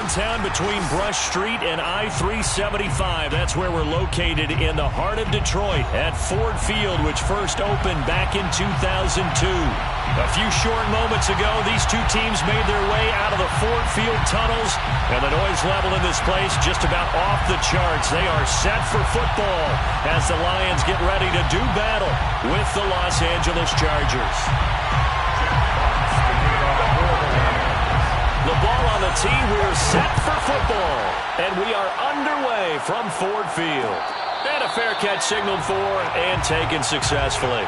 downtown between Brush Street and I-375. That's where we're located in the heart of Detroit at Ford Field, which first opened back in 2002. A few short moments ago, these two teams made their way out of the Ford Field tunnels, and the noise level in this place just about off the charts. They are set for football as the Lions get ready to do battle with the Los Angeles Chargers. The ball on the tee, we're set for football, and we are underway from Ford Field. And a fair catch signaled for and taken successfully.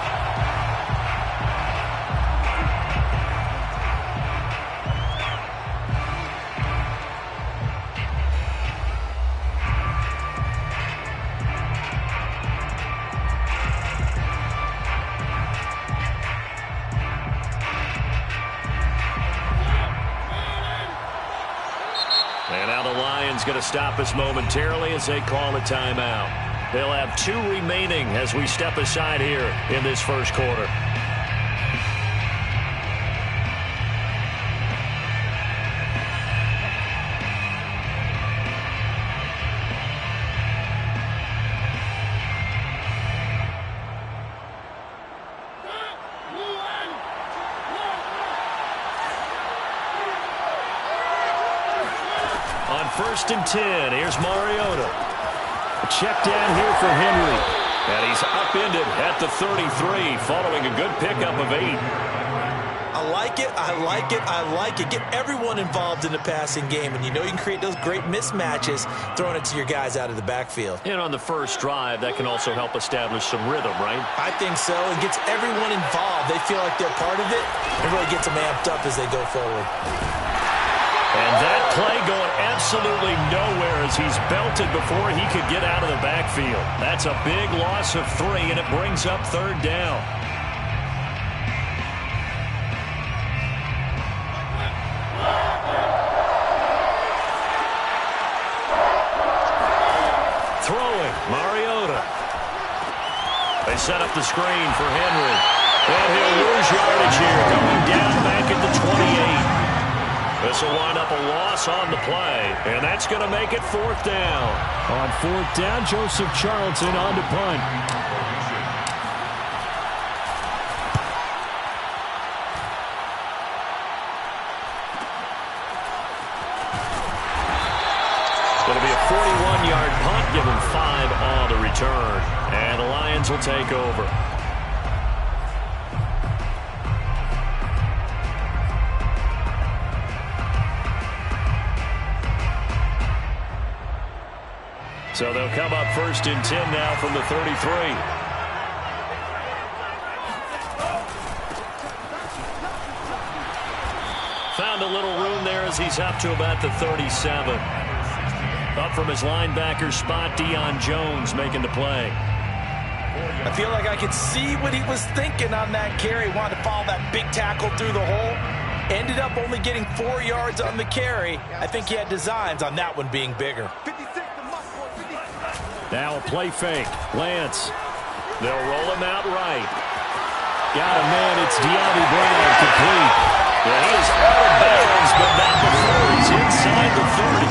Going to stop us momentarily as they call a timeout. They'll have 2 remaining as we step aside here in this first quarter. First and 10. Here's Mariota. A check down here for Henry. And he's upended at the 33 following a good pickup of 8. I like it. I like it. I like it. Get everyone involved in the passing game. And you know you can create those great mismatches throwing it to your guys out of the backfield. And on the first drive, that can also help establish some rhythm, right? I think so. It gets everyone involved. They feel like they're part of it. It really gets them amped up as they go forward. And that play going absolutely nowhere as he's belted before he could get out of the backfield. That's a big loss of 3, and it brings up 3rd down. Throwing, Mariota. They set up the screen for Henry. And he'll lose yardage here, going down back at the 28. This will wind up a loss on the play, and that's going to make it 4th down. On 4th down, Joseph Charlton on to punt. It'll be a 41-yard punt, give him 5 on the return, and the Lions will take over. So they'll come up first and 10 now from the 33. Found a little room there as he's up to about the 37. Up from his linebacker spot, Deion Jones making the play. I feel like I could see what he was thinking on that carry. Wanted to follow that big tackle through the hole. Ended up only getting 4 yards on the carry. I think he had designs on that one being bigger. Now a play fake. Lance. They'll roll him out right. Got a man. It's De'Ami Brown complete. Yeah, he is out of bounds, but not before he's inside the 30.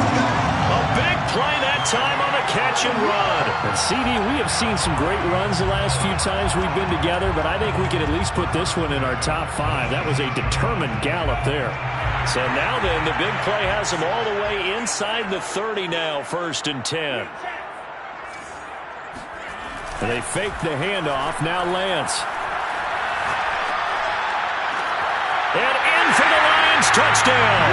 A big play that time on the catch and run. And CD, we have seen some great runs the last few times we've been together, but I think we can at least put this one in our top 5. That was a determined gallop there. So now then, the big play has him all the way inside the 30 now, 1st and 10. And they fake the handoff. Now Lance. And in for the Lions touchdown.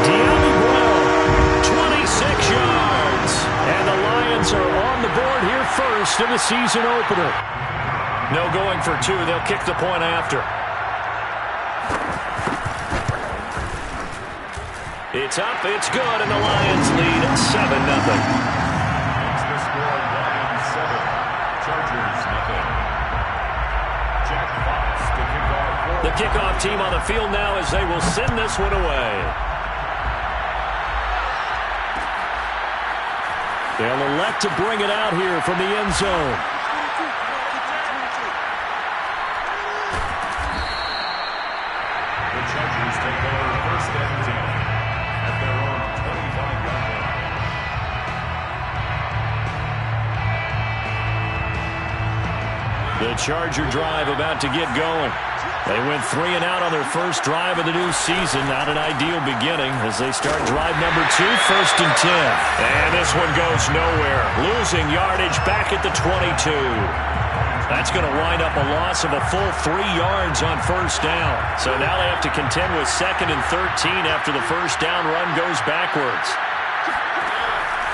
De'Ami Brown, 26 yards. And the Lions are on the board here first in the season opener. No going for 2. They'll kick the point after. It's up, it's good, and the Lions lead 7-0. The kickoff team on the field now as they will send this one away. They'll elect to bring it out here from the end zone. The Chargers take over 1st and 10 at their the Charger drive about to get going. They went 3 and out on their first drive of the new season. Not an ideal beginning as they start drive number 2, 1st and 10. And this one goes nowhere. Losing yardage back at the 22. That's going to wind up a loss of a full 3 yards on first down. So now they have to contend with 2nd and 13 after the first down run goes backwards.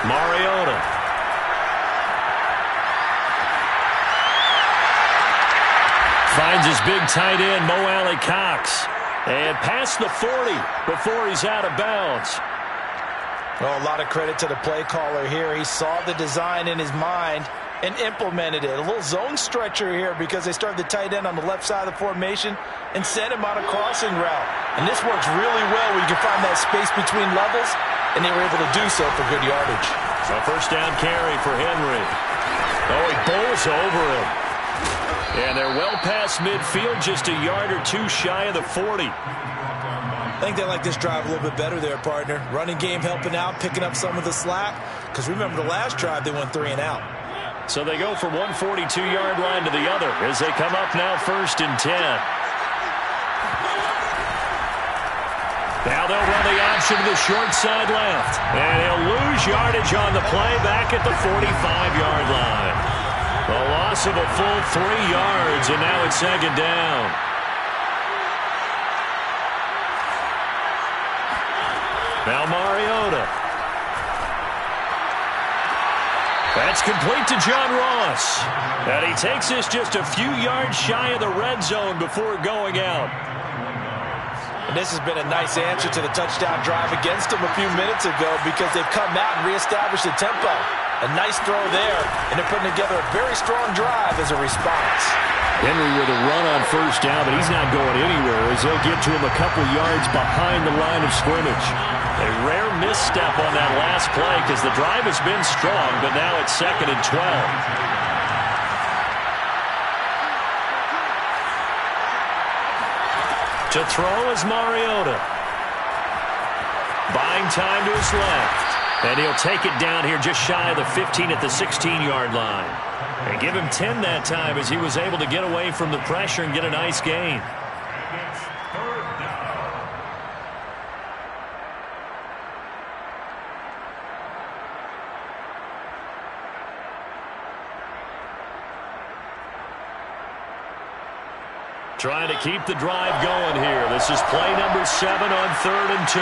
Mariota. Finds his big tight end, Mo Alley-Cox. And past the 40 before he's out of bounds. Well, a lot of credit to the play caller here. He saw the design in his mind and implemented it. A little zone stretcher here because they started the tight end on the left side of the formation and sent him on a crossing route. And this works really well where you can find that space between levels, and they were able to do so for good yardage. So first down carry for Henry. Oh, he bowls over him. And they're well past midfield, just a yard or 2 shy of the 40. I think they like this drive a little bit better there, partner. Running game helping out, picking up some of the slack. Because remember the last drive, they went 3 and out. So they go from one 42-yard line to the other as they come up now 1st and 10. Now they'll run the option to the short side left. And he'll lose yardage on the play back at the 45-yard line. A loss of a full 3 yards, and now it's 2nd down. Now Mariota. That's complete to John Ross. And he takes this just a few yards shy of the red zone before going out. And this has been a nice answer to the touchdown drive against them a few minutes ago because they've come out and reestablished the tempo. A nice throw there, and they're putting together a very strong drive as a response. Henry with a run on first down, but he's not going anywhere as they'll get to him a couple yards behind the line of scrimmage. A rare misstep on that last play because the drive has been strong, but now it's 2nd and 12. To throw is Mariota. Buying time to his left. And he'll take it down here just shy of the 15 at the 16-yard line. And give him 10 that time as he was able to get away from the pressure and get a nice gain. Trying to keep the drive going here. This is play number 7 on 3rd and 2.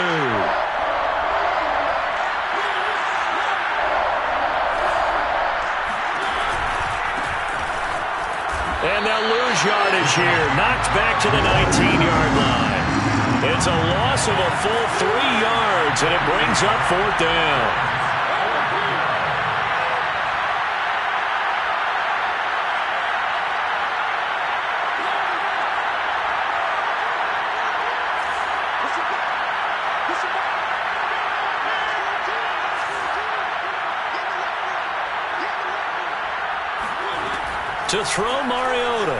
And they'll lose yardage here. Knocked back to the 19-yard line. It's a loss of a full 3 yards, and it brings up 4th down. To throw Mariota.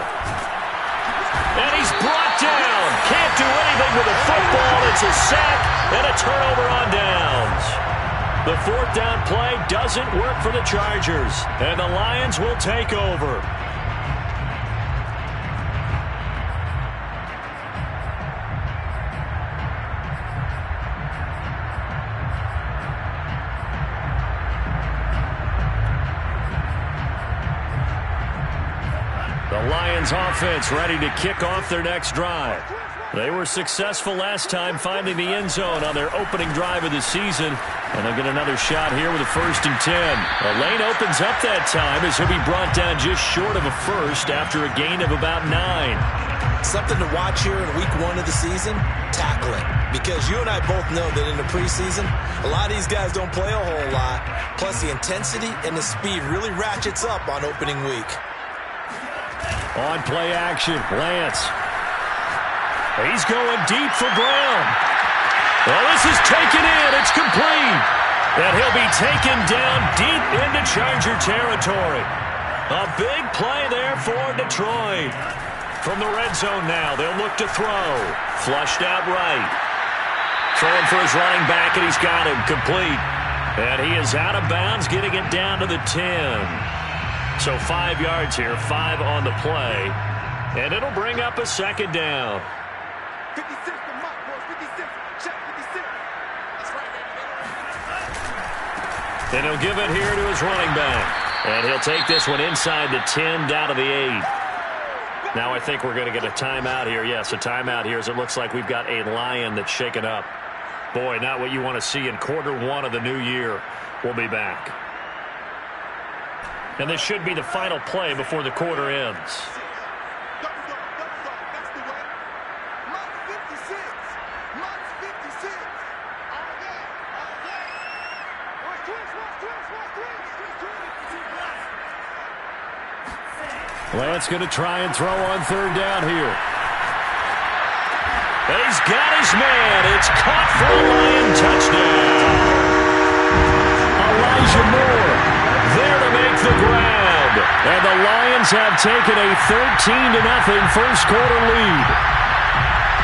And he's brought down. Can't do anything with the football. It's a sack and a turnover on downs. The 4th down play doesn't work for the Chargers. And the Lions will take over. The Lions offense ready to kick off their next drive. They were successful last time finding the end zone on their opening drive of the season. And they'll get another shot here with a 1st and 10. The lane opens up that time as he'll be brought down just short of a first after a gain of about 9. Something to watch here in week 1 of the season, tackling. Because you and I both know that in the preseason, a lot of these guys don't play a whole lot. Plus the intensity and the speed really ratchets up on opening week. On play action, Lance. He's going deep for Brown. Well, this is taken in. It's complete. And he'll be taken down deep into Charger territory. A big play there for Detroit. From the red zone now, they'll look to throw. Flushed out right. Throwing for his running back, and he's got him complete. And he is out of bounds, getting it down to the 10. So 5 yards here, 5 on the play. And it'll bring up a second down. 56 to Mike, boys. 56. Check 56. That's right, baby. And he'll give it here to his running back. And he'll take this one inside the 10, down to the 8. Now I think we're going to get a timeout here. Yes, a timeout here as it looks like we've got a Lion that's shaken up. Boy, not what you want to see in quarter 1 of the new year. We'll be back. And this should be the final play before the quarter ends. Lance going to try and throw on third down here. He's got his man. It's caught for a Lion touchdown. Elijah Moore there to make the grab. And the Lions have taken a 13-0 first quarter lead.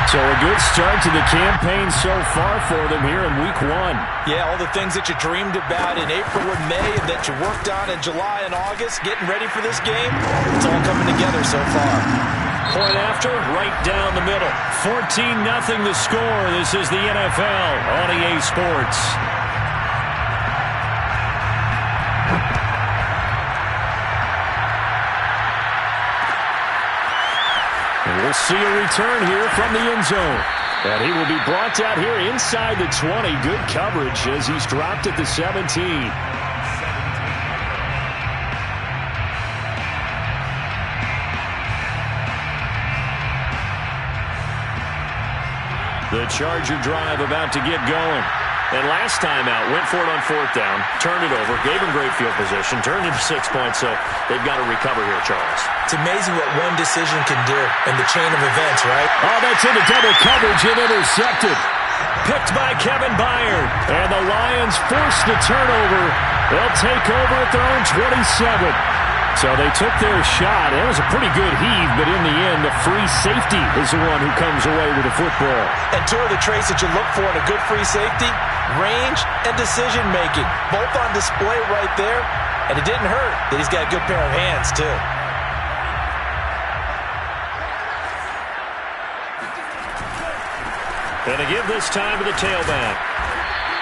So a good start to the campaign so far for them here in week 1. Yeah, all the things that you dreamed about in April and May and that you worked on in July and August, getting ready for this game, it's all coming together so far. Point after, right down the middle. 14-0 the score. This is the NFL on EA Sports. And we'll see a return here from the end zone. And he will be brought out here inside the 20. Good coverage as he's dropped at the 17. The Charger drive about to get going. And last time out, went for it on fourth down, turned it over, gave him great field position, turned it to 6 points, so they've got to recover here, Charles. It's amazing what one decision can do in the chain of events, right? Oh, that's into double coverage and intercepted. Picked by Kevin Byard. And the Lions force the turnover. They'll take over at their own 27. So they took their shot. It was a pretty good heave, but in the end, the free safety is the one who comes away with the football. And two of the traits that you look for in a good free safety, range and decision-making. Both on display right there. And it didn't hurt that he's got a good pair of hands, too. And to give this time to the tailback.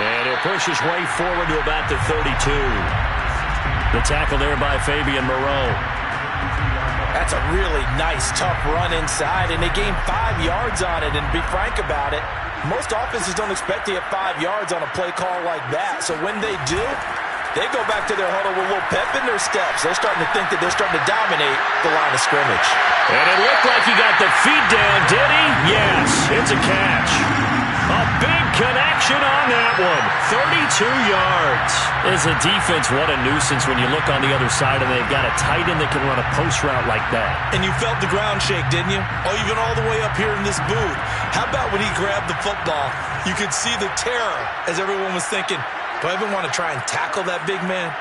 And he'll push his way forward to about the 32. The tackle there by Fabian Moreau. That's a really nice, tough run inside, and they gained 5 yards on it. And to be frank about it, most offenses don't expect to get 5 yards on a play call like that. So when they do, they go back to their huddle with a little pep in their steps. They're starting to think that they're starting to dominate the line of scrimmage. And it looked like he got the feet down, did he? Yes, it's a catch. A big connection on that one. 32 yards. As a defense, what a nuisance when you look on the other side and they've got a tight end that can run a post route like that. And you felt the ground shake, didn't you? Oh, even all the way up here in this booth. How about when he grabbed the football? You could see the terror as everyone was thinking, do I even want to try and tackle that big man?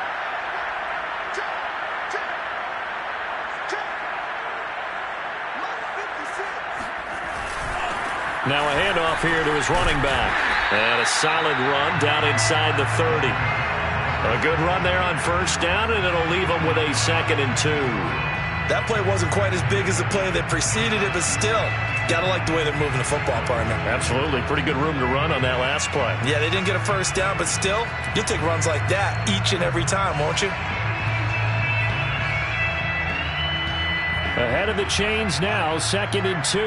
Now a handoff here to his running back. And a solid run down inside the 30. A good run there on first down, and it'll leave him with a 2nd and 2. That play wasn't quite as big as the play that preceded it, but still, gotta like the way they're moving the football, partner. Absolutely. Pretty good room to run on that last play. Yeah, they didn't get a first down, but still, you'll take runs like that each and every time, won't you? Ahead of the chains now, 2nd and 2.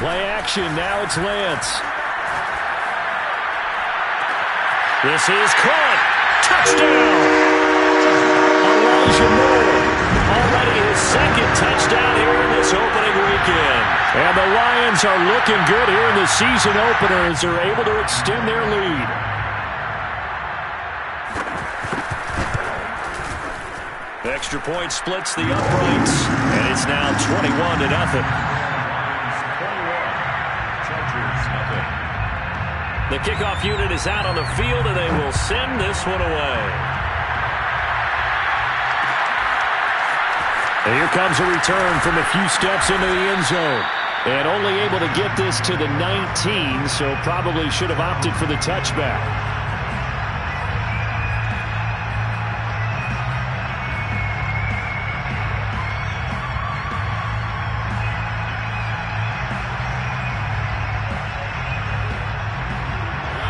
Play action, now it's Lance. This is caught. Touchdown! Elijah Moore. Already his 2nd touchdown here in this opening weekend. And the Lions are looking good here in the season opener as they're able to extend their lead. Extra point splits the uprights, and it's now 21-0. The kickoff unit is out on the field, and they will send this one away. And here comes a return from a few steps into the end zone. And only able to get this to the 19, so probably should have opted for the touchback.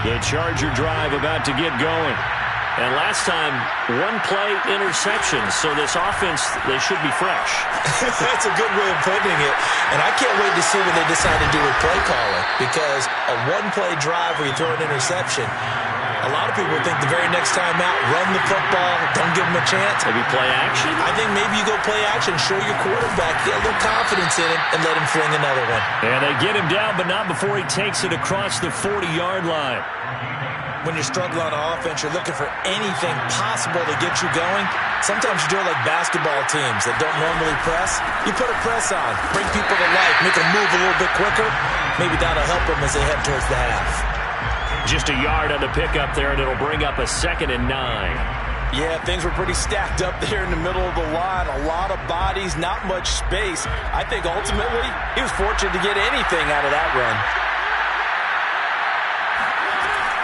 The Charger drive about to get going. And last time, one-play interception. So this offense, they should be fresh. That's a good way of putting it. And I can't wait to see what they decide to do with play calling. Because a one-play drive where you throw an interception, a lot of people think the very next time out, run the football, don't give them a chance. Maybe play action? I think maybe you go play action, show your quarterback, get a little confidence in him, and let him fling another one. And they get him down, but not before he takes it across the 40-yard line. When you're struggling on offense, you're looking for anything possible to get you going. Sometimes you do it like basketball teams that don't normally press. You put a press on, bring people to life, make them move a little bit quicker. Maybe that'll help them as they head towards the half. Just a yard on the pickup there, and it'll bring up a 2nd and 9. Yeah, things were pretty stacked up there in the middle of the line. A lot of bodies, not much space. I think ultimately he was fortunate to get anything out of that run.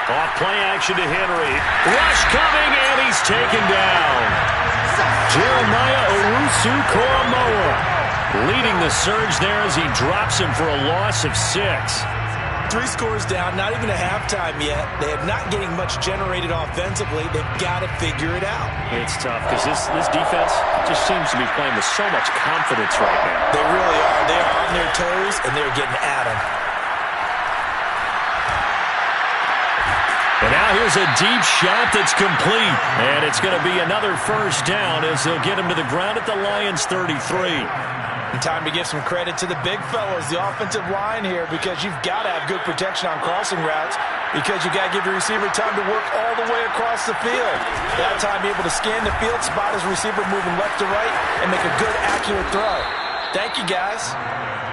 Off play action to Henry. Rush coming, and he's taken down. Jeremiah Owusu-Koramoah leading the surge there as he drops him for a loss of 6. 3 scores down, not even a halftime yet. They are not getting much generated offensively. They've got to figure it out. It's tough because this defense just seems to be playing with so much confidence right now. They really are. They are on their toes, and they're getting at them. And now here's a deep shot that's complete. And it's going to be another first down as they'll get him to the ground at the Lions' 33. And time to give some credit to the big fellas, the offensive line here, because you've got to have good protection on crossing routes because you've got to give your receiver time to work all the way across the field. That time be able to scan the field, spot his receiver moving left to right, and make a good, accurate throw. Thank you, guys.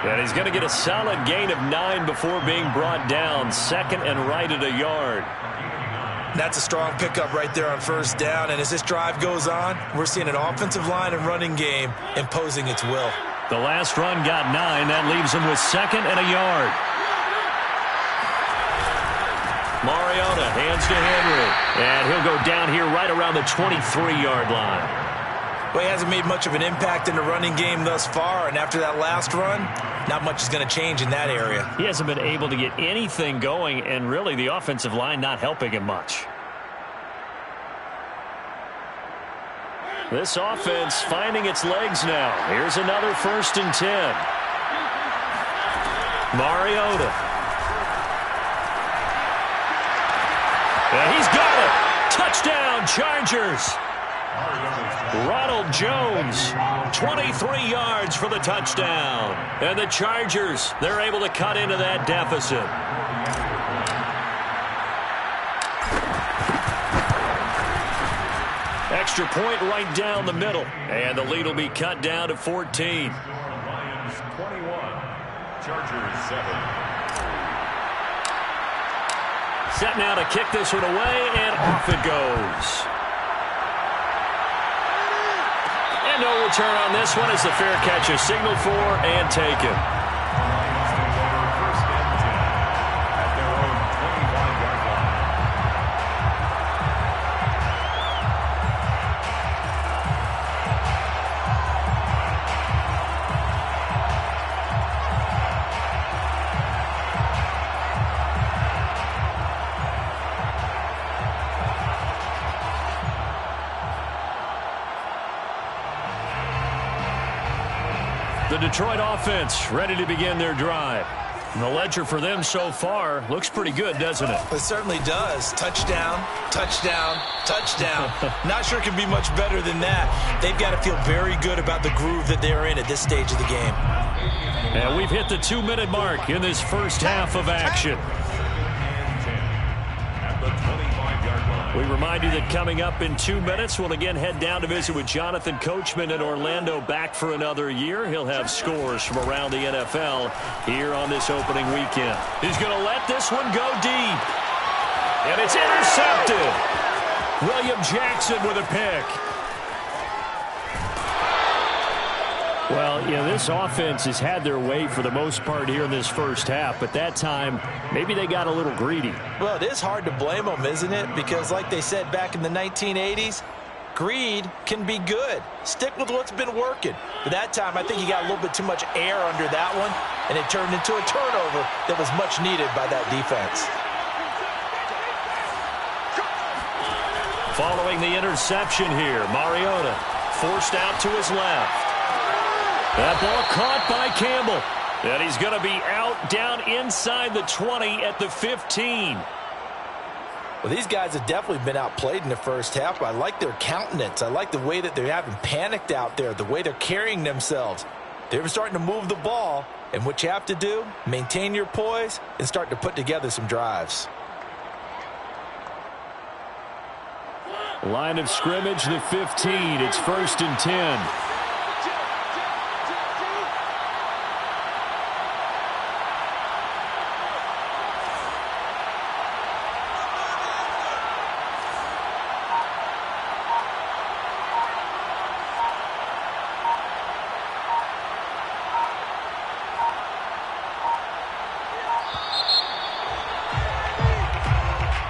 And he's going to get a solid gain of 9 before being brought down. 2nd and right at a yard. That's a strong pickup right there on first down. And as this drive goes on, we're seeing an offensive line and running game imposing its will. The last run got 9. That leaves him with 2nd and a yard. Mariota hands to Henry. And he'll go down here right around the 23-yard line. Well, he hasn't made much of an impact in the running game thus far. And after that last run, not much is going to change in that area. He hasn't been able to get anything going, and really the offensive line not helping him much. This offense finding its legs now. Here's another 1st and 10. Mariota. And he's got it. Touchdown, Chargers. Ronald Jones, 23 yards for the touchdown. And the Chargers, they're able to cut into that deficit. Extra point right down the middle. And the lead will be cut down to 14. Lions 21, Chargers 7. Set now to kick this one away, and off it goes. And no return on this one as the fair catch is signaled for and taken. First and 10 at their own 25-yard line. The Detroit offense ready to begin their drive. And the ledger for them so far looks pretty good, doesn't it? It certainly does. Touchdown, touchdown, touchdown. Not sure it can be much better than that. They've got to feel very good about the groove that they're in at this stage of the game. And we've hit the 2-minute mark in this first half of action. At the 25-yard line. We remind you that coming up in 2 minutes, we'll again head down to visit with Jonathan Coachman in Orlando, back for another year. He'll have scores from around the NFL here on this opening weekend. He's going to let this one go deep. And it's intercepted. William Jackson with a pick. Well, you know, this offense has had their way for the most part here in this first half, but that time, maybe they got a little greedy. Well, it is hard to blame them, isn't it? Because like they said back in the 1980s, greed can be good. Stick with what's been working. But that time, I think he got a little bit too much air under that one, and it turned into a turnover that was much needed by that defense. Following the interception here, Mariota forced out to his left. That ball caught by Campbell. And he's going to be out down inside the 20 at the 15. Well, these guys have definitely been outplayed in the first half, but I like their countenance. I like the way that they haven't panicked out there, the way they're carrying themselves. They're starting to move the ball, and what you have to do, maintain your poise and start to put together some drives. Line of scrimmage, the 15. It's 1st and 10.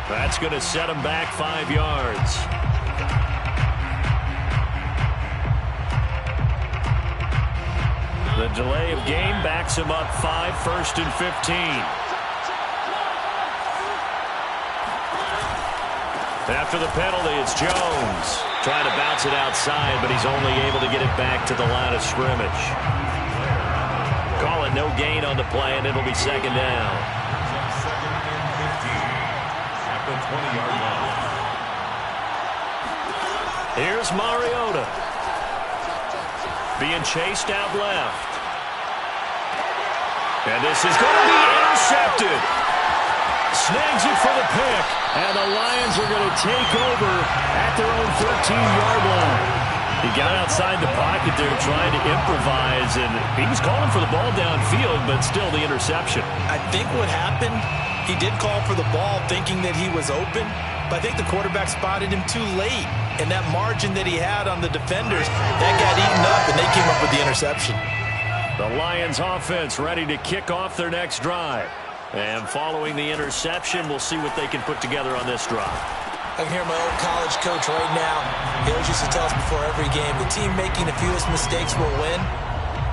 That's going to set him back 5 yards. The delay of game backs him up 5, 1st and 15. After the penalty, it's Jones. Trying to bounce it outside, but he's only able to get it back to the line of scrimmage. Call it no gain on the play, and it'll be 2nd down. 20-yard line. Here's Mariota. Being chased out left. And this is going to be intercepted. Snags it for the pick. And the Lions are going to take over at their own 13-yard line. He got outside the pocket there trying to improvise, and he was calling for the ball downfield, but still the interception. I think what happened, he did call for the ball thinking that he was open, but I think the quarterback spotted him too late. And that margin that he had on the defenders, that got eaten up, and they came up with the interception. The Lions offense ready to kick off their next drive. And following the interception, we'll see what they can put together on this drive. I can hear my old college coach right now. He always used to tell us before every game, the team making the fewest mistakes will win.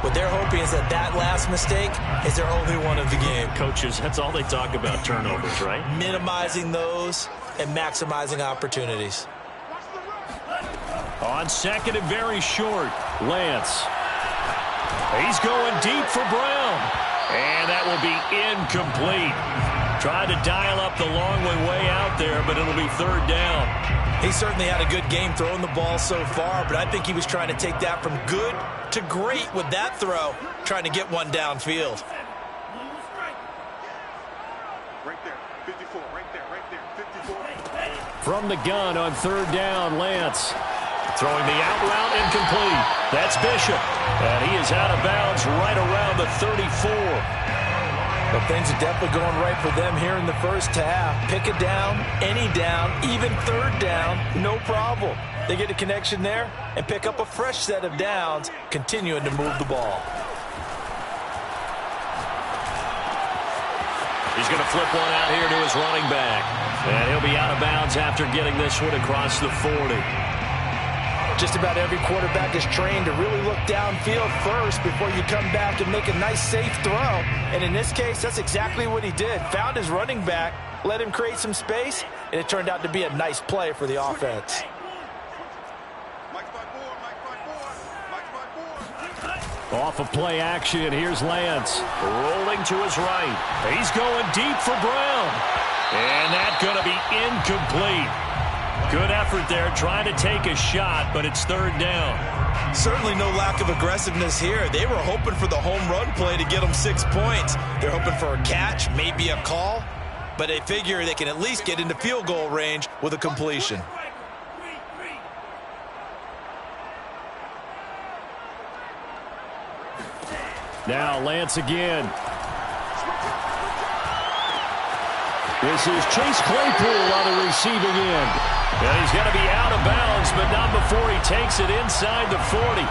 What they're hoping is that that last mistake is their only one of the game. Coaches, that's all they talk about, turnovers, right? Minimizing those and maximizing opportunities. On 2nd and very short, Lance. He's going deep for Brown. And that will be incomplete. Tried to dial up the long way out there, but it'll be 3rd down. He certainly had a good game throwing the ball so far, but I think he was trying to take that from good to great with that throw, trying to get one downfield. Right there, 54, right there, 54. From the gun on 3rd down, Lance. Throwing the out route incomplete. That's Bishop. And he is out of bounds right around the 34. But things are definitely going right for them here in the first half. Pick a down, any down, even 3rd down, no problem. They get a connection there and pick up a fresh set of downs, continuing to move the ball. He's going to flip one out here to his running back. And he'll be out of bounds after getting this one across the 40. Just about every quarterback is trained to really look downfield first before you come back and make a nice, safe throw. And in this case, that's exactly what he did. Found his running back, let him create some space, and it turned out to be a nice play for the offense. Off of play action, here's Lance. Rolling to his right. He's going deep for Brown. And that's going to be incomplete. Good effort there, trying to take a shot, but it's 3rd down. Certainly no lack of aggressiveness here. They were hoping for the home run play to get them 6 points. They're hoping for a catch, maybe a call, but they figure they can at least get into field goal range with a completion. Now Lance again. This is Chase Claypool on the receiving end. And he's going to be out of bounds, but not before he takes it inside the 40.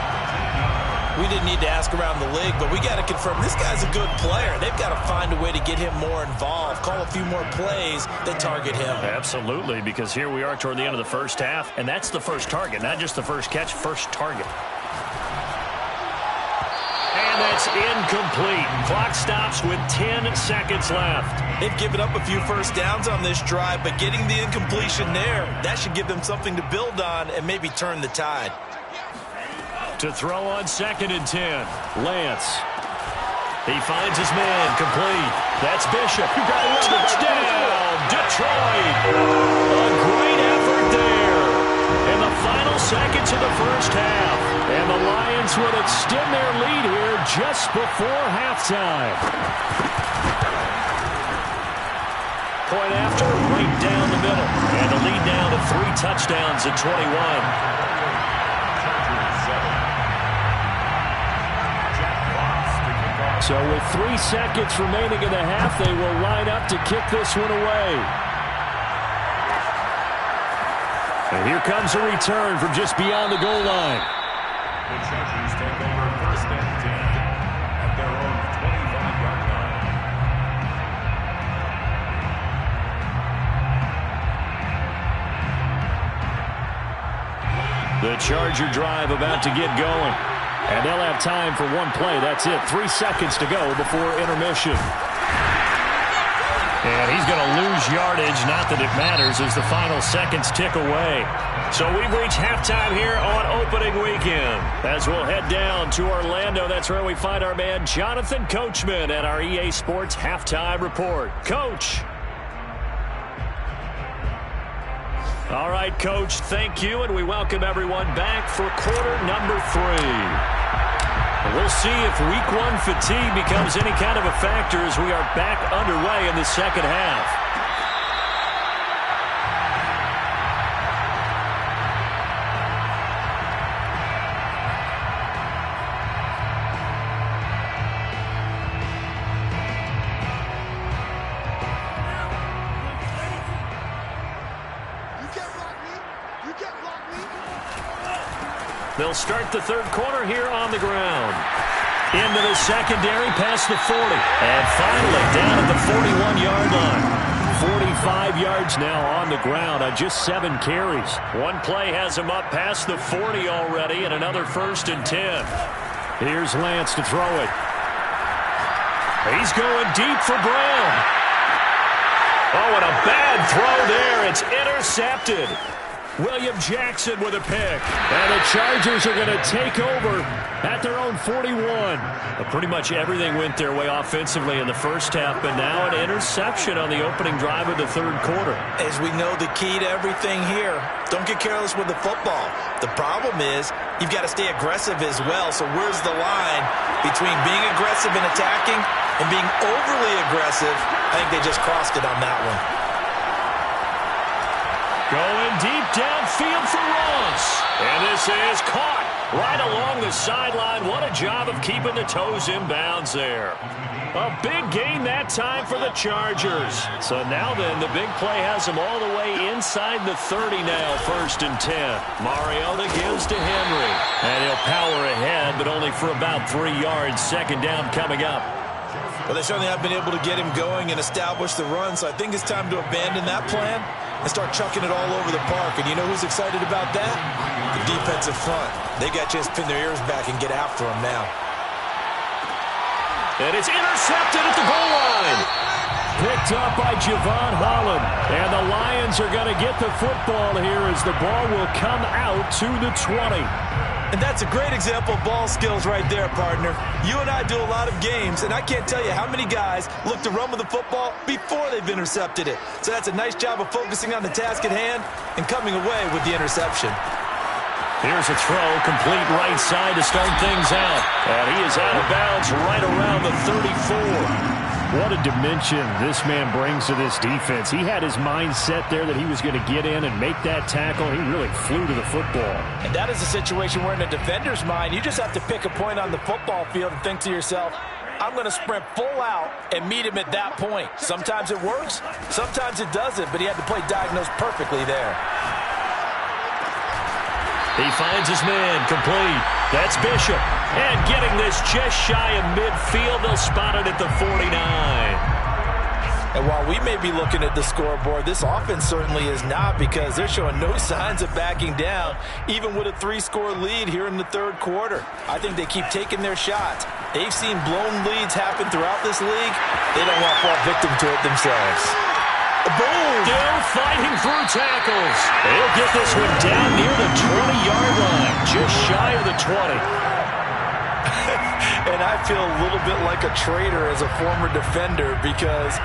We didn't need to ask around the league, but we got to confirm this guy's a good player. They've got to find a way to get him more involved, call a few more plays that target him. Absolutely, because here we are toward the end of the first half, and that's the first target, not just the first catch, first target. And that's It's incomplete. Clock stops with 10 seconds left. They've given up a few first downs on this drive, but getting the incompletion there, that should give them something to build on and maybe turn the tide. To throw on 2nd and 10, Lance. He finds his man, complete. That's Bishop. Touchdown, Detroit. A great effort there in the final seconds of the first half. And the Lions will extend their lead here just before halftime. Point after, right down the middle. And the lead now to 3 touchdowns at 21. So with 3 seconds remaining in the half, they will line up to kick this one away. And here comes a return from just beyond the goal line. The Chargers take over 1st and 10 at their own 25-yard line. The Charger drive about to get going. And they'll have time for one play. That's it. 3 seconds to go before intermission. And he's going to lose yardage. Not that it matters as the final seconds tick away. So we've reached halftime here on opening weekend. As we'll head down to Orlando, that's where we find our man Jonathan Coachman at our EA Sports Halftime Report. Coach. All right, Coach, thank you, and we welcome everyone back for quarter number 3. And we'll see if week 1 fatigue becomes any kind of a factor as we are back underway in the second half. They'll start the third quarter here on the ground. Into the secondary, past the 40. And finally down at the 41-yard line. 45 yards now on the ground on just 7 carries. One play has him up past the 40 already, and another 1st and 10. Here's Lance to throw it. He's going deep for Brown. Oh, and a bad throw there. It's intercepted. William Jackson with a pick. And the Chargers are going to take over at their own 41. But pretty much everything went their way offensively in the first half, but now an interception on the opening drive of the third quarter. As we know, the key to everything here, don't get careless with the football. The problem is you've got to stay aggressive as well. So where's the line between being aggressive and attacking and being overly aggressive? I think they just crossed it on that one. Going deep downfield for Ross. And this is caught right along the sideline. What a job of keeping the toes in bounds there. A big gain that time for the Chargers. So now then, the big play has them all the way inside the 30 now, 1st and 10. Mariota gives to Henry. And he'll power ahead, but only for about 3 yards. 2nd down coming up. Well, they certainly have been able to get him going and establish the run, so I think it's time to abandon that plan and start chucking it all over the park. And you know who's excited about that? The defensive front. They got a chance to pin their ears back and get after him now. And it's intercepted at the goal line. Picked up by Javon Holland. And the Lions are going to get the football here as the ball will come out to the 20. And that's a great example of ball skills right there, partner. You and I do a lot of games, and I can't tell you how many guys look to run with the football before they've intercepted it. So that's a nice job of focusing on the task at hand and coming away with the interception. Here's a throw, complete right side to start things out. And he is out of bounds right around the 34. What a dimension this man brings to this defense. He had his mind set there that he was going to get in and make that tackle. He really flew to the football. And that is a situation where in a defender's mind, you just have to pick a point on the football field and think to yourself, I'm going to sprint full out and meet him at that point. Sometimes it works, sometimes it doesn't, but he had to play diagnosed perfectly there. He finds his man, complete. That's Bishop. And getting this just shy of midfield, they'll spot it at the 49. And while we may be looking at the scoreboard, this offense certainly is not, because they're showing no signs of backing down, even with a 3-score lead here in the third quarter. I think they keep taking their shots. They've seen blown leads happen throughout this league. They don't want to fall victim to it themselves. Boom! Still fighting through tackles. They'll get this one down near the 20-yard line, just shy of the 20. And I feel a little bit like a traitor as a former defender, because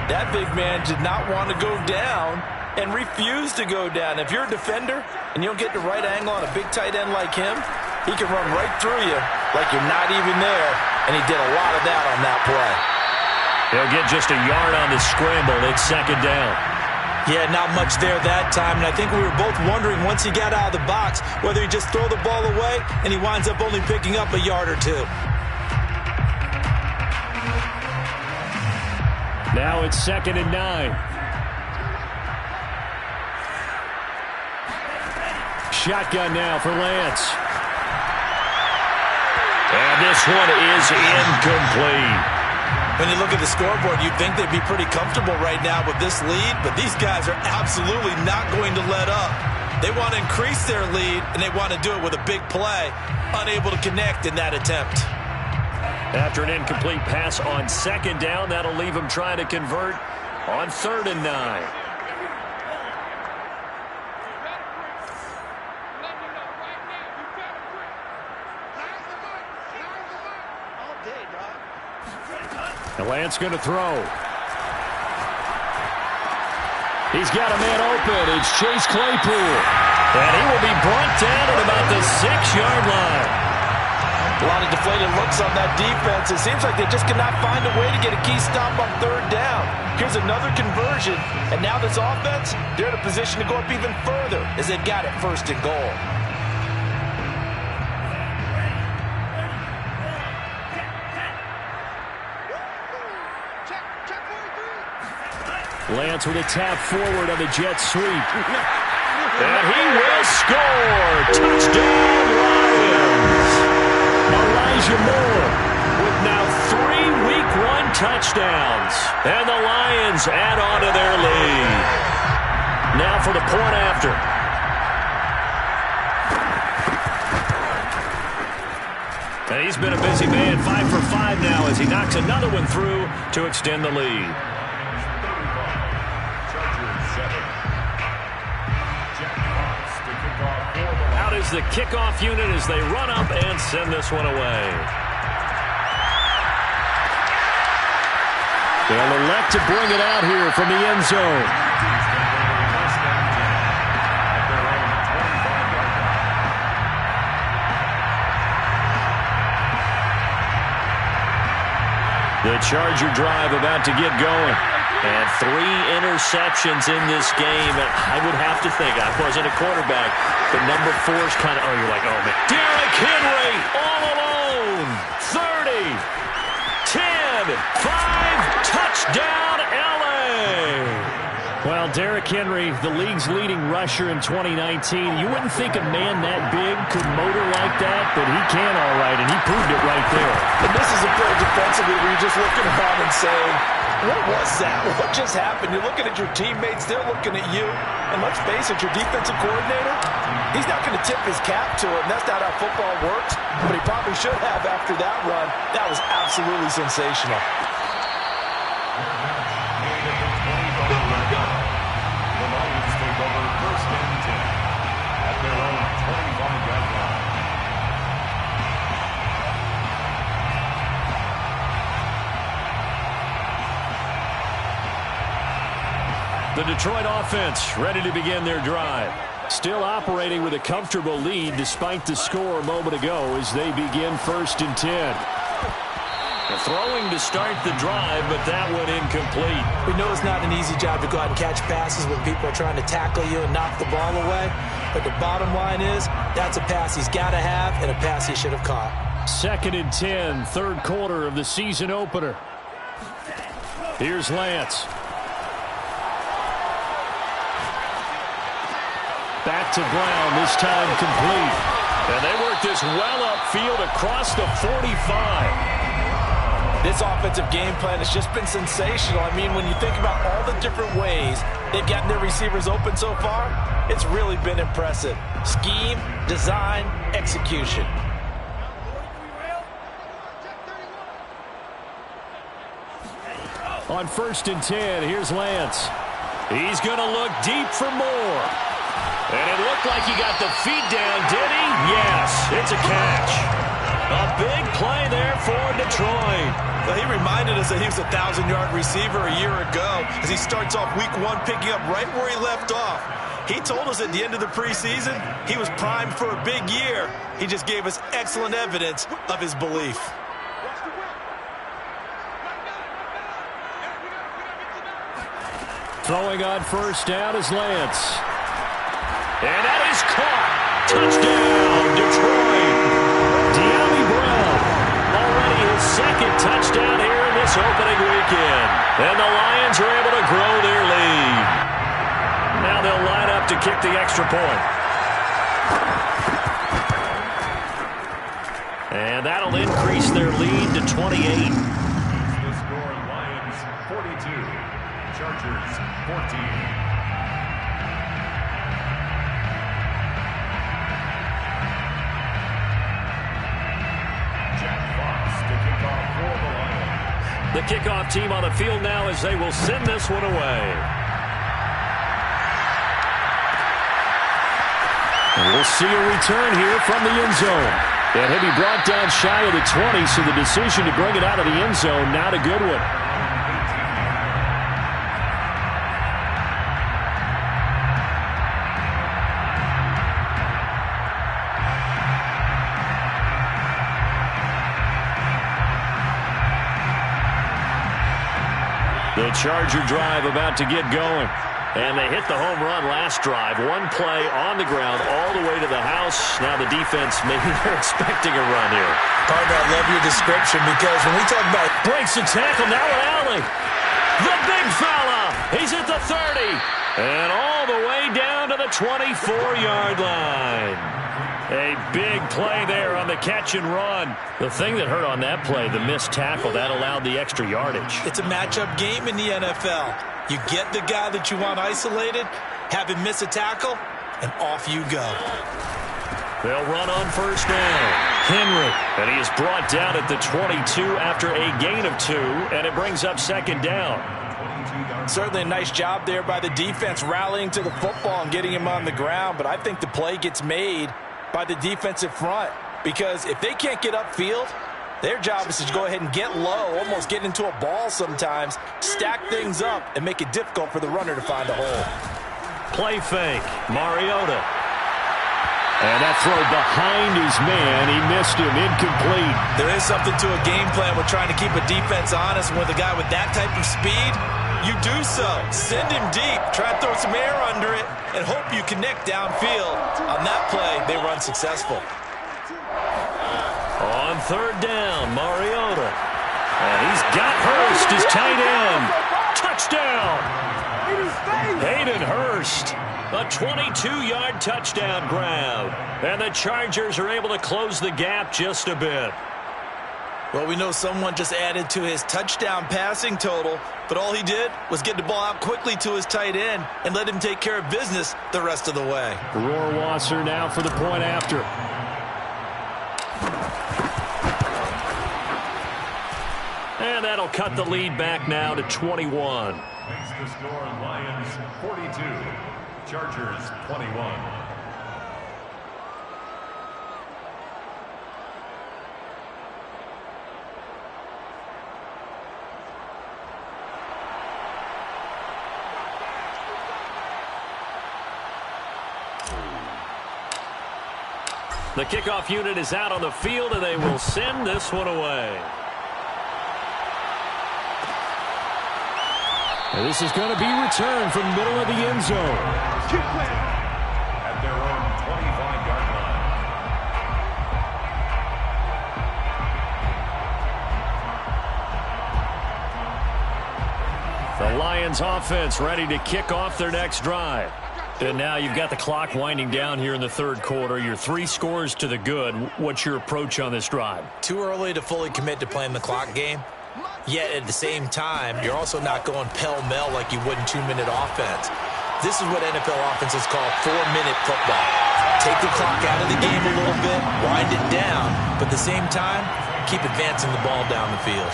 that big man did not want to go down and refused to go down. If you're a defender and you don't get the right angle on a big tight end like him, he can run right through you like you're not even there, and he did a lot of that on that play. He'll get just a yard on the scramble. It's second down. Yeah, not much there that time, and I think we were both wondering once he got out of the box whether he just throw the ball away and he winds up only picking up a yard or two. Now it's 2nd and 9. Shotgun now for Lance. And this one is incomplete. When you look at the scoreboard, you'd think they'd be pretty comfortable right now with this lead, but these guys are absolutely not going to let up. They want to increase their lead, and they want to do it with a big play, unable to connect in that attempt. After an incomplete pass on second down, that'll leave them trying to convert on 3rd and 9. Lance going to throw. He's got a man open. It's Chase Claypool. And he will be brought down at about the 6-yard line. A lot of deflated looks on that defense. It seems like they just cannot find a way to get a key stop on 3rd down. Here's another conversion, and now this offense, they're in a position to go up even further as they've got it 1st and goal. Lance with a tap forward on the jet sweep. And he will score. Touchdown, Lions. Elijah Moore With now 3 Week 1 touchdowns. And the Lions add on to their lead. Now for the point after. And he's been a busy man, 5 for 5 now as he knocks another one through to extend the lead. Out is the kickoff unit as they run up and send this one away. They'll elect to bring it out here from the end zone. The Charger drive about to get going. And 3 interceptions in this game. And I would have to think, I wasn't a quarterback, but number 4 is kind of, you're like, oh, man. Derrick Henry all alone. 30, 10, 5, touchdown, L.A. Well, Derrick Henry, the league's leading rusher in 2019. You wouldn't think a man that big could motor like that, but he can all right, and he proved it right there. And this is a play defensively where you're just looking around and saying, what was that? What just happened? You're looking at your teammates. They're looking at you. And let's face it, your defensive coordinator, he's not going to tip his cap to it. And that's not how football works. But he probably should have after that run. That was absolutely sensational. The Lions take over 1st and 10 at their own 25-yard line. The Detroit offense ready to begin their drive. Still operating with a comfortable lead despite the score a moment ago as they begin 1st and 10. Throwing to start the drive, but that one incomplete. We know it's not an easy job to go out and catch passes when people are trying to tackle you and knock the ball away. But the bottom line is, that's a pass he's got to have and a pass he should have caught. 2nd and 10, 3rd quarter of the season opener. Here's Lance. Back to Brown, this time complete. And they work this well upfield across the 45. This offensive game plan has just been sensational. I mean, when you think about all the different ways they've gotten their receivers open so far, it's really been impressive. Scheme, design, execution. On 1st and 10, here's Lance. He's going to look deep for more. And it looked like he got the feet down, did he? Yes, it's a catch. A big play there for Detroit. Well, he reminded us that he was a 1,000-yard receiver a year ago as he starts off week 1 picking up right where he left off. He told us at the end of the preseason he was primed for a big year. He just gave us excellent evidence of his belief. Throwing on 1st down is Lance. And that is caught. Touchdown, Detroit. De'Ami Brown, already his 2nd touchdown here in this opening weekend. And the Lions are able to grow their lead. Now they'll line up to kick the extra point. And that'll increase their lead to 28. The score, Lions 42, Chargers 14. The kickoff team on the field now as they will send this one away. And we'll see a return here from the end zone. And he'll be brought down shy of the 20, so the decision to bring it out of the end zone, not a good one. The Charger drive about to get going. And they hit the home run last drive. One play on the ground all the way to the house. Now the defense, maybe they're expecting a run here. Partner, I love your description because when we talk about... Breaks the tackle, now an alley. The big fella. He's at the 30. And all the way down to the 24-yard line. A big play there on the catch and run. The thing that hurt on that play, the missed tackle, that allowed the extra yardage. It's a matchup game in the NFL. You get the guy that you want isolated, have him miss a tackle, and off you go. They'll run on 1st down. Henry, and he is brought down at the 22 after a gain of 2, and it brings up 2nd down. Certainly a nice job there by the defense rallying to the football and getting him on the ground, but I think the play gets made by the defensive front because if they can't get upfield, their job is to go ahead and get low, almost get into a ball sometimes, stack things up, and make it difficult for the runner to find a hole. Play fake, Mariota. And that throw behind his man, he missed him, incomplete. There is something to a game plan with trying to keep a defense honest. With a guy with that type of speed, you do so. Send him deep, try to throw some air under it, and hope you connect downfield. On that play, they run successful. On 3rd down, Mariota. And he's got Hurst, his tight end. Touchdown! Hayden Hurst. A 22-yard touchdown grab. And the Chargers are able to close the gap just a bit. Well, we know someone just added to his touchdown passing total, but all he did was get the ball out quickly to his tight end and let him take care of business the rest of the way. Rohrwasser now for the point after. And that'll cut the lead back now to 21. Makes the score Lions 42, Chargers 21. The kickoff unit is out on the field, and they will send this one away. And this is going to be returned from the middle of the end zone. At their own 25-yard The line. Lions offense ready to kick off their next drive. And now you've got the clock winding down here in the 3rd quarter. You're 3 scores to the good. What's your approach on this drive? Too early to fully commit to playing the clock game. Yet at the same time, you're also not going pell-mell like you would in 2-minute offense. This is what NFL offenses call 4-minute football. Take the clock out of the game a little bit, wind it down, but at the same time, keep advancing the ball down the field.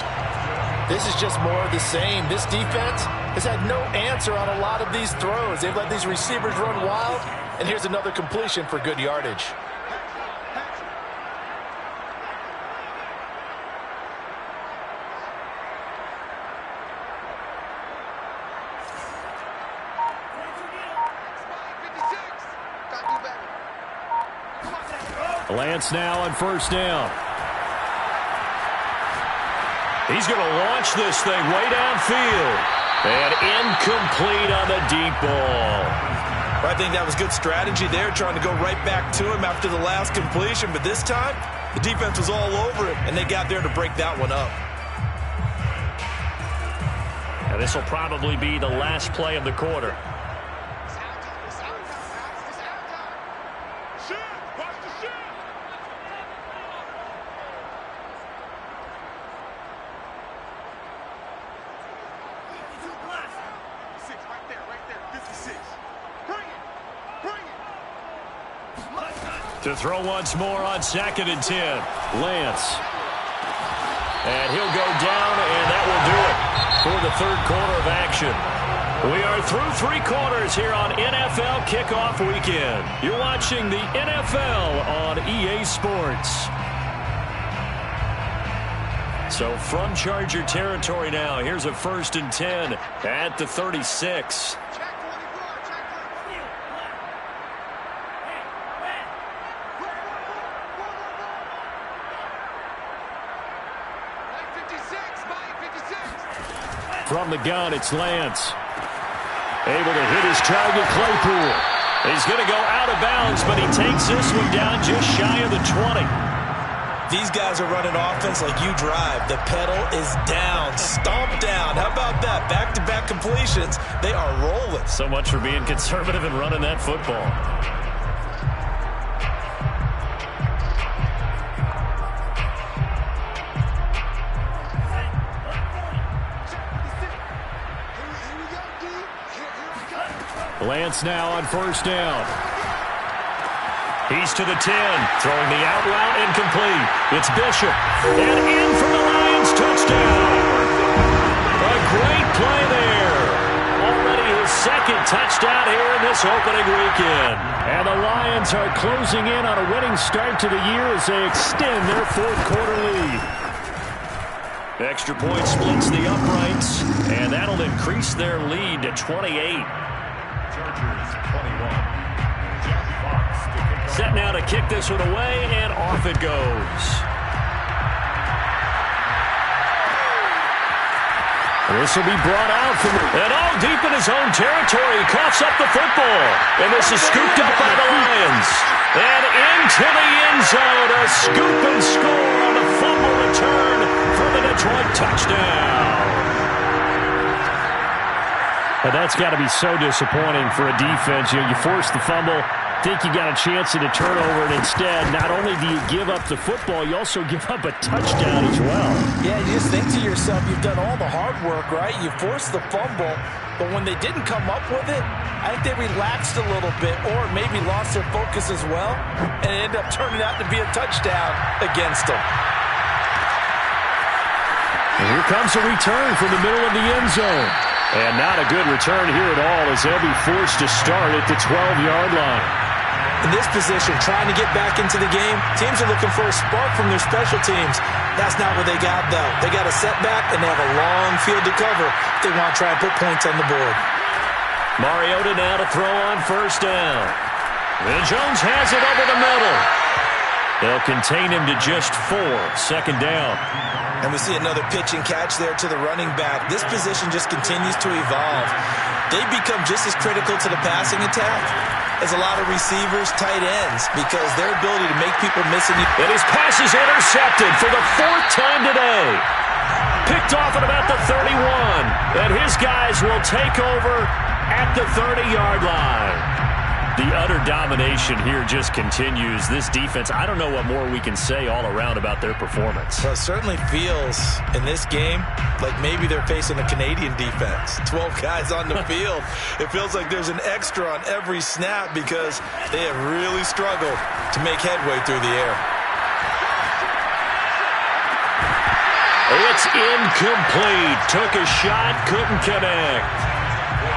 This is just more of the same. This defense has had no answer on a lot of these throws. They've let these receivers run wild, and here's another completion for good yardage. Lance now on first down. He's going to launch this thing way downfield. And incomplete on the deep ball. I think that was good strategy there, trying to go right back to him after the last completion. But this time, the defense was all over it, and they got there to break that one up. And this will probably be the last play of the quarter. To throw once more on 2nd and 10. Lance. And he'll go down, and that will do it for the third quarter of action. We are through 3 quarters here on NFL Kickoff Weekend. You're watching the NFL on EA Sports. So from Charger territory now, here's a 1st and 10 at the 36. From the gun, it's Lance. Able to hit his target, Claypool. He's going to go out of bounds, but he takes this one down just shy of the 20. These guys are running offense like you drive. The pedal is down, stomp down. How about that? Back-to-back completions. They are rolling. So much for being conservative and running that football. Lance now on first down. He's to the 10, throwing the out route incomplete. It's Bishop, and in for the Lions touchdown. A great play there. Already his 2nd touchdown here in this opening weekend. And the Lions are closing in on a winning start to the year as they extend their 4th quarter lead. Extra point splits the uprights, and that'll increase their lead to 28. Set now to kick this one away, and off it goes. This will be brought out from and all deep in his own territory. He coughs up the football, and this is scooped up by the Lions. And into the end zone, a scoop and score on a fumble return for the Detroit touchdown. But that's got to be so disappointing for a defense. You force the fumble, think you got a chance at a turnover, and instead, not only do you give up the football, you also give up a touchdown as well. Yeah, you just think to yourself, you've done all the hard work, right? You forced the fumble, but when they didn't come up with it, I think they relaxed a little bit or maybe lost their focus as well, and it ended up turning out to be a touchdown against them. And here comes a return from the middle of the end zone. And not a good return here at all as they'll be forced to start at the 12-yard line. In this position, trying to get back into the game, teams are looking for a spark from their special teams. That's not what they got, though. They got a setback, and they have a long field to cover if they want to try and put points on the board. Mariota now to throw on first down. And Jones has it over the middle. They'll contain him to just 4, 2nd down. And we see another pitch and catch there to the running back. This position just continues to evolve. They become just as critical to the passing attack as a lot of receivers, tight ends, because their ability to make people miss it. And his pass is intercepted for the 4th time today. Picked off at about the 31. And his guys will take over at the 30-yard line. The utter domination here just continues. This defense, I don't know what more we can say all around about their performance. Well, it certainly feels in this game like maybe they're facing a Canadian defense. 12 guys on the field. It feels like there's an extra on every snap because they have really struggled to make headway through the air. It's incomplete. Took a shot, couldn't connect.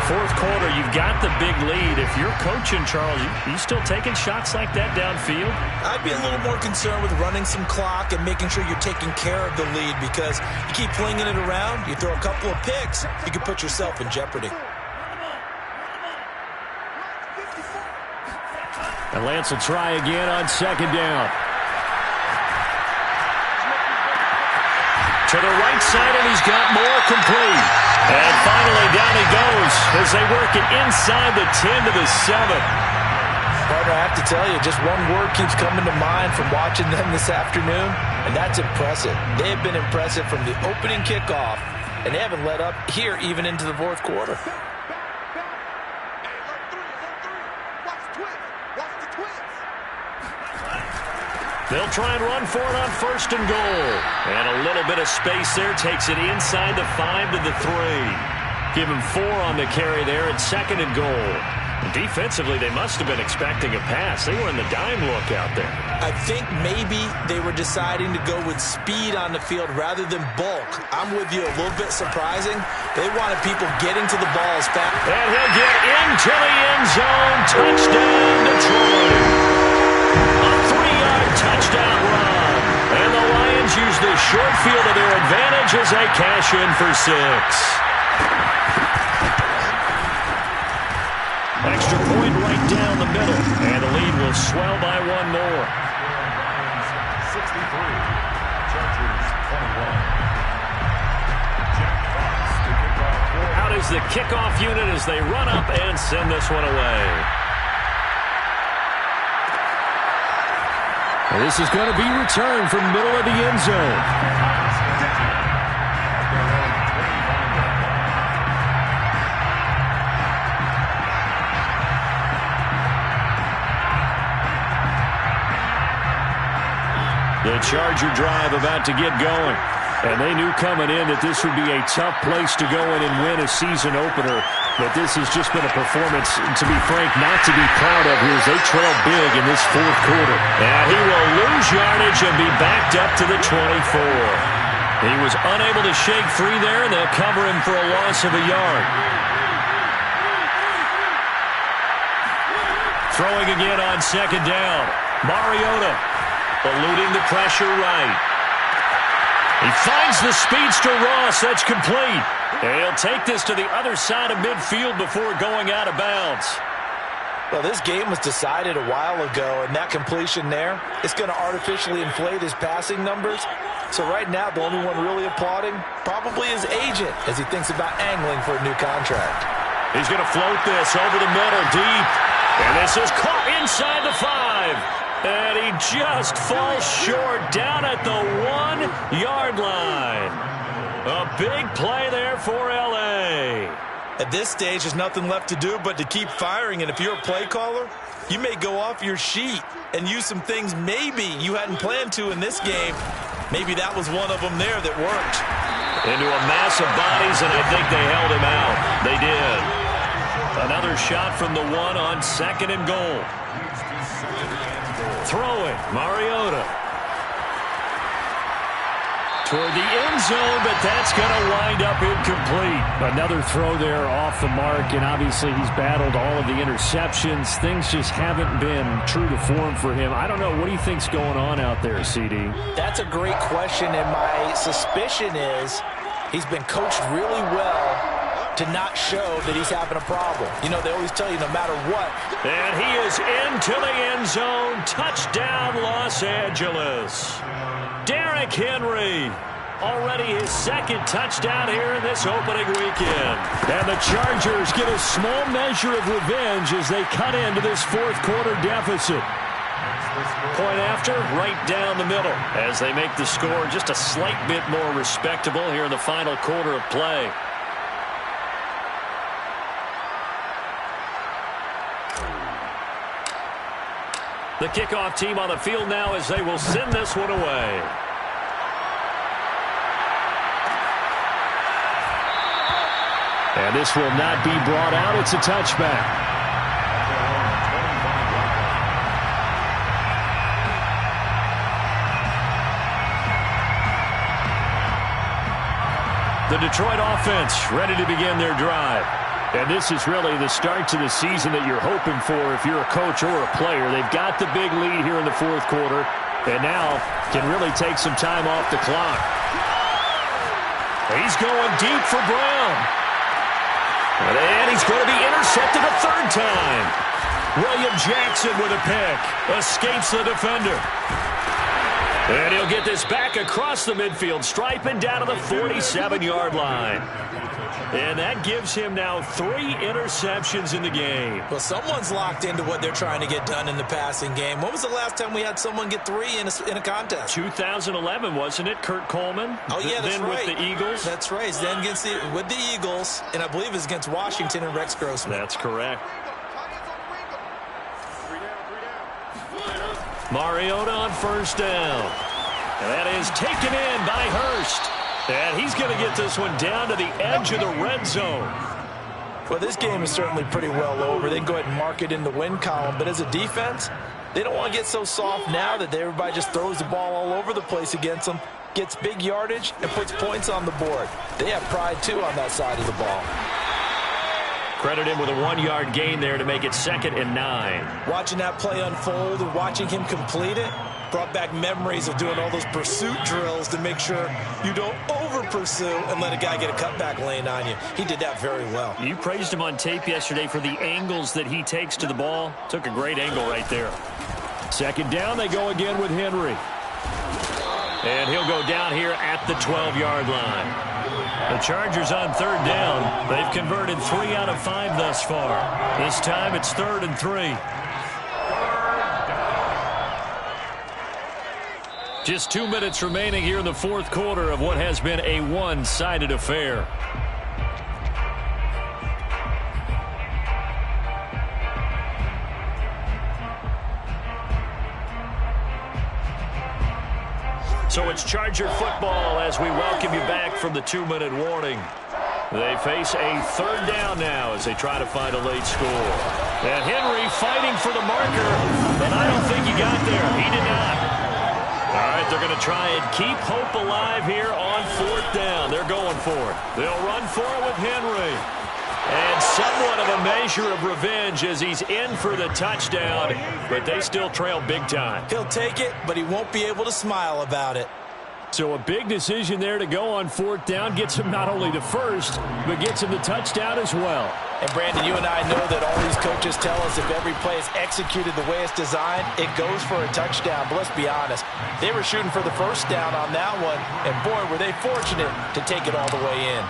Fourth quarter, you've got the big lead. If you're coaching, Charles, you still taking shots like that downfield? I'd be a little more concerned with running some clock and making sure you're taking care of the lead because you keep flinging it around, you throw a couple of picks, you can put yourself in jeopardy. And Lance will try again on second down. To the right side, and he's got more complete. And finally, down he goes as they work it inside the 10 to the 7. Partner, I have to tell you, just one word keeps coming to mind from watching them this afternoon, and that's impressive. They have been impressive from the opening kickoff, and they haven't let up here even into the fourth quarter. They'll try and run for it on first and goal. And a little bit of space there takes it inside the 5 to the 3. Give him 4 on the carry there at second and goal. And defensively, they must have been expecting a pass. They were in the dime look out there. I think maybe they were deciding to go with speed on the field rather than bulk. I'm with you, a little bit surprising. They wanted people getting to the ball as fast. And he'll get into the end zone. Touchdown, Detroit. Touchdown run. And the Lions use the short field to their advantage as they cash in for 6. Extra point right down the middle. And the lead will swell by 1 more. 63. Chargers 21. Jack Fox to kick off. Out is the kickoff unit as they run up and send this one away. And this is going to be returned from the middle of the end zone. The Charger drive about to get going. And they knew coming in that this would be a tough place to go in and win a season opener. But this has just been a performance, to be frank, not to be proud of here as they trail big in this fourth quarter. And he will lose yardage and be backed up to the 24. He was unable to shake free there, and they'll cover him for a loss of a yard. Throwing again on second down. Mariota eluding the pressure right. He finds the speedster Ross. That's complete. And he'll take this to the other side of midfield before going out of bounds. Well, this game was decided a while ago, and that completion there, it's going to artificially inflate his passing numbers. So right now, the only one really applauding probably his agent as he thinks about angling for a new contract. He's going to float this over the middle deep. And this is caught inside the 5. And he just falls short down at the 1-yard line. A big play there for L.A. At this stage, there's nothing left to do but to keep firing. And if you're a play caller, you may go off your sheet and use some things maybe you hadn't planned to in this game. Maybe that was one of them there that worked. Into a mass of bodies, and I think they held him out. They did. Another shot from the 1 on second and goal. Throwing, Mariota. Toward the end zone, but that's going to wind up incomplete. Another throw there off the mark, and obviously he's battled all of the interceptions. Things just haven't been true to form for him. I don't know. What do you think's going on out there, CD? That's a great question, and my suspicion is he's been coached really well to not show that he's having a problem. You know, they always tell you no matter what. And he is into the end zone. Touchdown, Los Angeles. Derrick Henry, already his second touchdown here in this opening weekend. And the Chargers get a small measure of revenge as they cut into this fourth quarter deficit. Point after, right down the middle, as they make the score just a slight bit more respectable here in the final quarter of play. The kickoff team on the field now as they will send this one away. And this will not be brought out. It's a touchback. The Detroit offense ready to begin their drive. And this is really the start to the season that you're hoping for if you're a coach or a player. They've got the big lead here in the fourth quarter, and now can really take some time off the clock. He's going deep for Brown. And he's going to be intercepted a third time. William Jackson with a pick. Escapes the defender. And he'll get this back across the midfield stripe and down to the 47-yard line. And that gives him now 3 interceptions in the game. Well, someone's locked into what they're trying to get done in the passing game. When was the last time we had someone get 3 in a contest? 2011, wasn't it? Kurt Coleman? Oh, yeah, that's then right. With the Eagles? That's right. Then with the Eagles, and I believe it's against Washington and Rex Grossman. That's correct. Mariota on first down. And that is taken in by Hurst. And he's going to get this one down to the edge of the red zone. Well, this game is certainly pretty well over. They can go ahead and mark it in the win column. But as a defense, they don't want to get so soft now that everybody just throws the ball all over the place against them, gets big yardage, and puts points on the board. They have pride, too, on that side of the ball. Credit him with a 1-yard gain there to make it 2nd and 9. Watching that play unfold and watching him complete it brought back memories of doing all those pursuit drills to make sure you don't over-pursue and let a guy get a cutback lane on you. He did that very well. You praised him on tape yesterday for the angles that he takes to the ball. Took a great angle right there. 2nd down, they go again with Henry. And he'll go down here at the 12-yard line. The Chargers on 3rd down. They've converted 3 out of 5 thus far. This time it's 3rd and 3. Just 2 minutes remaining here in the fourth quarter of what has been a one-sided affair. So it's Charger football as we welcome you back from the 2-minute warning. They face a 3rd down now as they try to find a late score. And Henry fighting for the marker, but I don't think he got there. He did not. All right, they're going to try and keep hope alive here on 4th down. They're going for it. They'll run for it with Henry. And somewhat of a measure of revenge as he's in for the touchdown, but they still trail big time. He'll take it, but he won't be able to smile about it. So a big decision there to go on 4th down. Gets him not only the first, but gets him the touchdown as well. And, Brandon, you and I know that all these coaches tell us if every play is executed the way it's designed, it goes for a touchdown. But let's be honest, they were shooting for the first down on that one, and, boy, were they fortunate to take it all the way in.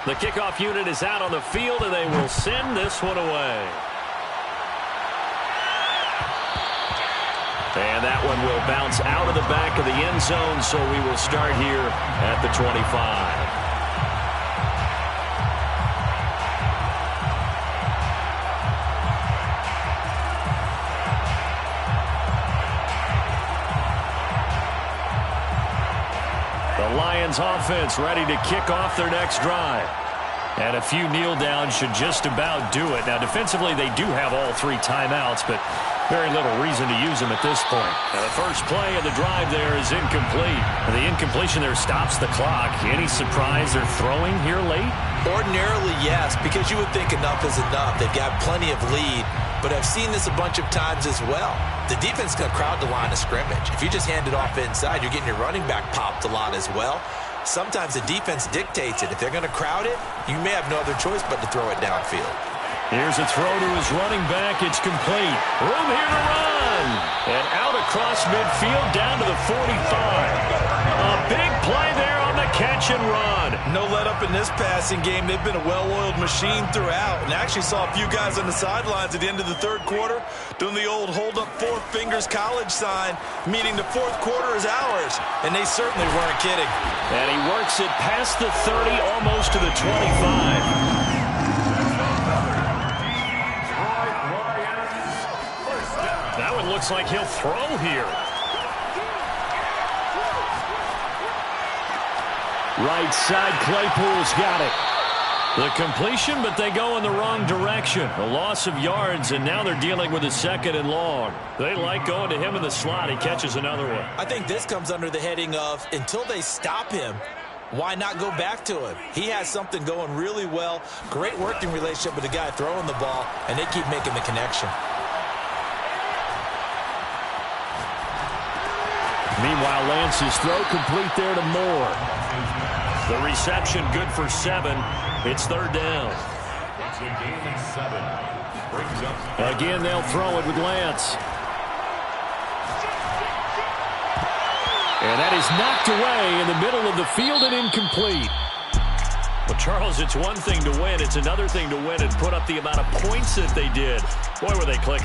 The kickoff unit is out on the field, and they will send this one away. And that one will bounce out of the back of the end zone, so we will start here at the 25. The Lions offense ready to kick off their next drive. And a few kneel downs should just about do it. Now, defensively, they do have all 3 timeouts, but very little reason to use them at this point. Now, the first play of the drive there is incomplete. And the incompletion there stops the clock. Any surprise they're throwing here late? Ordinarily, yes, because you would think enough is enough. They've got plenty of lead, but I've seen this a bunch of times as well. The defense is going to crowd the line of scrimmage. If you just hand it off inside, you're getting your running back popped a lot as well. Sometimes the defense dictates it. If they're going to crowd it, you may have no other choice but to throw it downfield. Here's a throw to his running back. It's complete. Room here to run. And out across midfield down to the 45. A big play there on the catch and run. No let up in this passing game. They've been a well-oiled machine throughout. And I actually saw a few guys on the sidelines at the end of the third quarter doing the old hold up 4 fingers college sign, meaning the fourth quarter is ours. And they certainly weren't kidding. And he works it past the 30, almost to the 25. looks like he'll throw here. Right side, Claypool's got it. The completion, but they go in the wrong direction. A loss of yards, and now they're dealing with a 2nd and long. They like going to him in the slot. He catches another one. I think this comes under the heading of until they stop him, why not go back to him? He has something going really well. Great working relationship with the guy throwing the ball, and they keep making the connection. Meanwhile, Lance's throw complete there to Moore. The reception good for 7. It's 3rd down. It's a gain of 7. Brings up Again, they'll throw it with Lance. And that is knocked away in the middle of the field and incomplete. Well, Charles, it's one thing to win. It's another thing to win and put up the amount of points that they did. Boy, were they clicking.